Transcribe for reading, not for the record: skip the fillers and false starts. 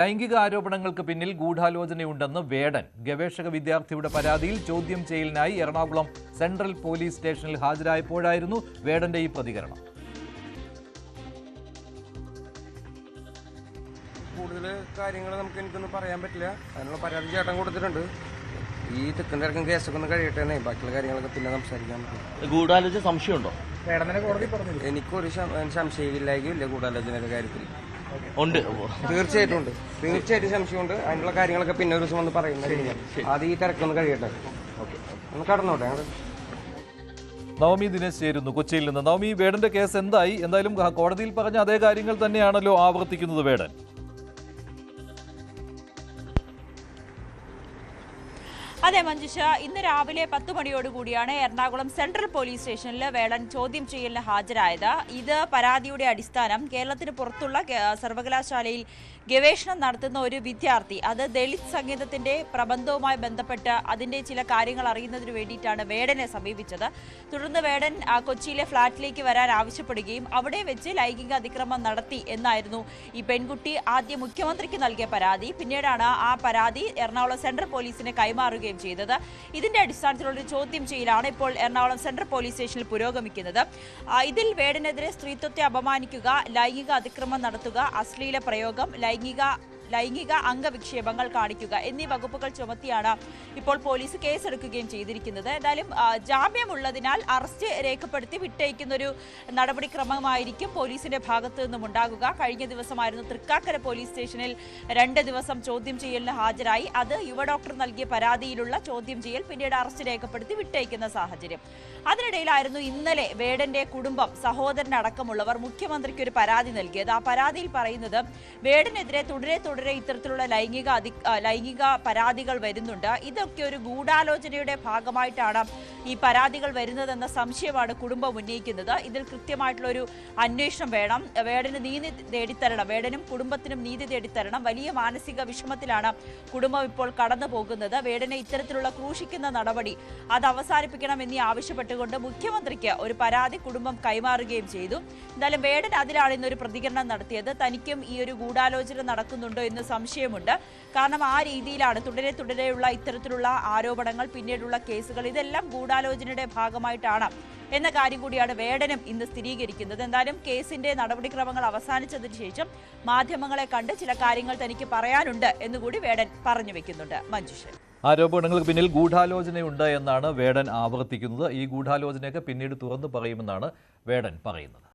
ലൈംഗിക ആരോപണങ്ങൾക്ക് പിന്നിൽ ഗൂഢാലോചനയുണ്ടെന്ന് വേടൻ. ഗവേഷക വിദ്യാർത്ഥിയുടെ പരാതിയിൽ ചോദ്യം ചെയ്യലിനായി എറണാകുളം സെൻട്രൽ പോലീസ് സ്റ്റേഷനിൽ ഹാജരായപ്പോഴായിരുന്നു വേടന്റെ ഈ പ്രതികരണം. കൂടുതൽ കാര്യങ്ങൾ എനിക്കൊന്നും പറയാൻ പറ്റില്ല. അതിനുള്ള പരാതി ചേട്ടൻ കൊടുത്തിട്ടുണ്ട്. ഈ തെക്കൻ്റെ ഇറക്കം കേസൊക്കെ ഒന്ന് കഴിയട്ടെ, ബാക്കിയുള്ള കാര്യങ്ങളൊക്കെ പിന്നെ സംസാരിക്കാൻ പറ്റും. ഗൂഢാലോചന സംശയമുണ്ടോ? എനിക്കൊരു സംശയമില്ലായിരിക്കില്ല ഗൂഢാലോചനയുടെ കാര്യത്തിൽ. ഉണ്ട്, തീർച്ചയായിട്ടും സംശയമുണ്ട്. അതിനുള്ള കാര്യങ്ങളൊക്കെ പിന്നെ ഒരു ദിവസം വന്ന് പറയുന്നത്. ആദ്യം ഈ തിരക്കൊന്ന് കഴിയട്ടെ. ഒന്ന് കടന്നോട്ടെ. നവമി ദിനേശ് ചേരുന്നു കൊച്ചിയിൽ നിന്ന്. നവമി, വേടന്റെ കേസ് എന്തായി? എന്തായാലും കോടതിയിൽ പറഞ്ഞ അതേ കാര്യങ്ങൾ തന്നെയാണല്ലോ ആവർത്തിക്കുന്നത് വേടൻ. അതെ മഞ്ജുഷ, ഇന്ന് രാവിലെ 10 മണിയോടുകൂടിയാണ് എറണാകുളം സെൻട്രൽ പോലീസ് സ്റ്റേഷനിൽ വേടൻ ചോദ്യം ചെയ്യലിന് ഹാജരായത്. ഇത് പരാതിയുടെ അടിസ്ഥാനം കേരളത്തിന് പുറത്തുള്ള സർവകലാശാലയിൽ ഗവേഷണം നടത്തുന്ന ഒരു വിദ്യാർത്ഥി, അത് ദളിത് സംഗീതത്തിന്റെ പ്രബന്ധവുമായി ബന്ധപ്പെട്ട് അതിന്റെ ചില കാര്യങ്ങൾ അറിയുന്നതിന് വേണ്ടിയിട്ടാണ് വേടനെ സമീപിച്ചത്. തുടർന്ന് വേടൻ കൊച്ചിയിലെ ഫ്ളാറ്റിലേക്ക് വരാൻ ആവശ്യപ്പെടുകയും അവിടെ വെച്ച് ലൈംഗിക അതിക്രമം നടത്തി എന്നായിരുന്നു ഈ പെൺകുട്ടി ആദ്യം മുഖ്യമന്ത്രിക്ക് നൽകിയ പരാതി. പിന്നീടാണ് ആ പരാതി എറണാകുളം സെൻട്രൽ പോലീസിന് കൈമാറുകയും ചെയ്തത്. ഇതിന്റെ അടിസ്ഥാനത്തിലുള്ള ചോദ്യം ചെയ്യലാണ് ഇപ്പോൾ എറണാകുളം സെൻട്രൽ പോലീസ് സ്റ്റേഷനിൽ പുരോഗമിക്കുന്നത്. ഇതിൽ വേടനെതിരെ സ്ത്രീത്വത്തെ അപമാനിക്കുക, ലൈംഗിക അതിക്രമം നടത്തുക, അശ്ലീല പ്രയോഗം, ലൈംഗിക അംഗവിക്ഷേപങ്ങൾ കാണിക്കുക എന്നീ വകുപ്പുകൾ ചുമത്തിയാണ് ഇപ്പോൾ പോലീസ് കേസെടുക്കുകയും ചെയ്തിരിക്കുന്നത്. എന്തായാലും ജാമ്യമുള്ളതിനാൽ അറസ്റ്റ് രേഖപ്പെടുത്തി വിട്ടയക്കുന്ന ഒരു നടപടിക്രമമായിരിക്കും പോലീസിന്റെ ഭാഗത്തു നിന്നും ഉണ്ടാകുക. കഴിഞ്ഞ ദിവസമായിരുന്നു തൃക്കാക്കര പോലീസ് സ്റ്റേഷനിൽ 2 ദിവസം ചോദ്യം ചെയ്യലിന് ഹാജരായി. അത് യുവ ഡോക്ടർ നൽകിയ പരാതിയിലുള്ള ചോദ്യം ചെയ്യൽ, പിന്നീട് അറസ്റ്റ് രേഖപ്പെടുത്തി വിട്ടയക്കുന്ന സാഹചര്യം. അതിനിടയിലായിരുന്നു ഇന്നലെ വേടന്റെ കുടുംബം, സഹോദരനടക്കമുള്ളവർ മുഖ്യമന്ത്രിക്ക് ഒരു പരാതി നൽകിയത്. ആ പരാതിയിൽ പറയുന്നത് വേടനെതിരെ തുടരെ ഇത്തരത്തിലുള്ള ലൈംഗിക പരാതികൾ വരുന്നുണ്ട്. ഇതൊക്കെ ഒരു ഗൂഢാലോചനയുടെ ഭാഗമായിട്ടാണ് ഈ പരാതികൾ വരുന്നതെന്ന സംശയമാണ് കുടുംബം ഉന്നയിക്കുന്നത്. ഇതിൽ കൃത്യമായിട്ടുള്ള ഒരു അന്വേഷണം വേണം. വേടന് നീതി തേടിത്തരണം, വേടനും കുടുംബത്തിനും നീതി തേടിത്തരണം. വലിയ മാനസിക വിഷമത്തിലാണ് കുടുംബം ഇപ്പോൾ കടന്നു പോകുന്നത്. വേടനെ ഇത്തരത്തിലുള്ള ക്രൂശിക്കുന്ന നടപടി അത് അവസാനിപ്പിക്കണമെന്ന് ആവശ്യപ്പെട്ടുകൊണ്ട് മുഖ്യമന്ത്രിക്ക് ഒരു പരാതി കുടുംബം കൈമാറുകയും ചെയ്തു. എന്തായാലും വേടൻ അതിലാണ് ഇന്നൊരു പ്രതികരണം നടത്തിയത്. തനിക്കും ഈ ഒരു ഗൂഢാലോചന നടക്കുന്നുണ്ടോ എന്ന് സംശയമുണ്ട്. കാരണം ആ രീതിയിലാണ് തുടരെയുള്ള ഇത്തരത്തിലുള്ള ആരോപണങ്ങൾ, പിന്നീടുള്ള കേസുകൾ, ഇതെല്ലാം ഗൂഢാലോചനയുടെ ഭാഗമായിട്ടാണ് എന്ന കാര്യം കൂടിയാണ് വേടനും ഇന്ന് സ്ഥിരീകരിക്കുന്നത്. എന്തായാലും കേസിന്റെ നടപടിക്രമങ്ങൾ അവസാനിച്ചതിന് ശേഷം മാധ്യമങ്ങളെ കണ്ട് ചില കാര്യങ്ങൾ തനിക്ക് പറയാനുണ്ട് എന്നുകൂടി വേടൻ പറഞ്ഞു വെക്കുന്നുണ്ട്. മഞ്ജുഷൻ, ആരോപണങ്ങൾക്ക് പിന്നിൽ ഗൂഢാലോചനയുണ്ട് എന്നാണ് വേടൻ ആവർത്തിക്കുന്നത്. ഈ ഗൂഢാലോചനയൊക്കെ പിന്നീട് തുറന്നു പറയുമെന്നാണ് വേടൻ പറയുന്നത്.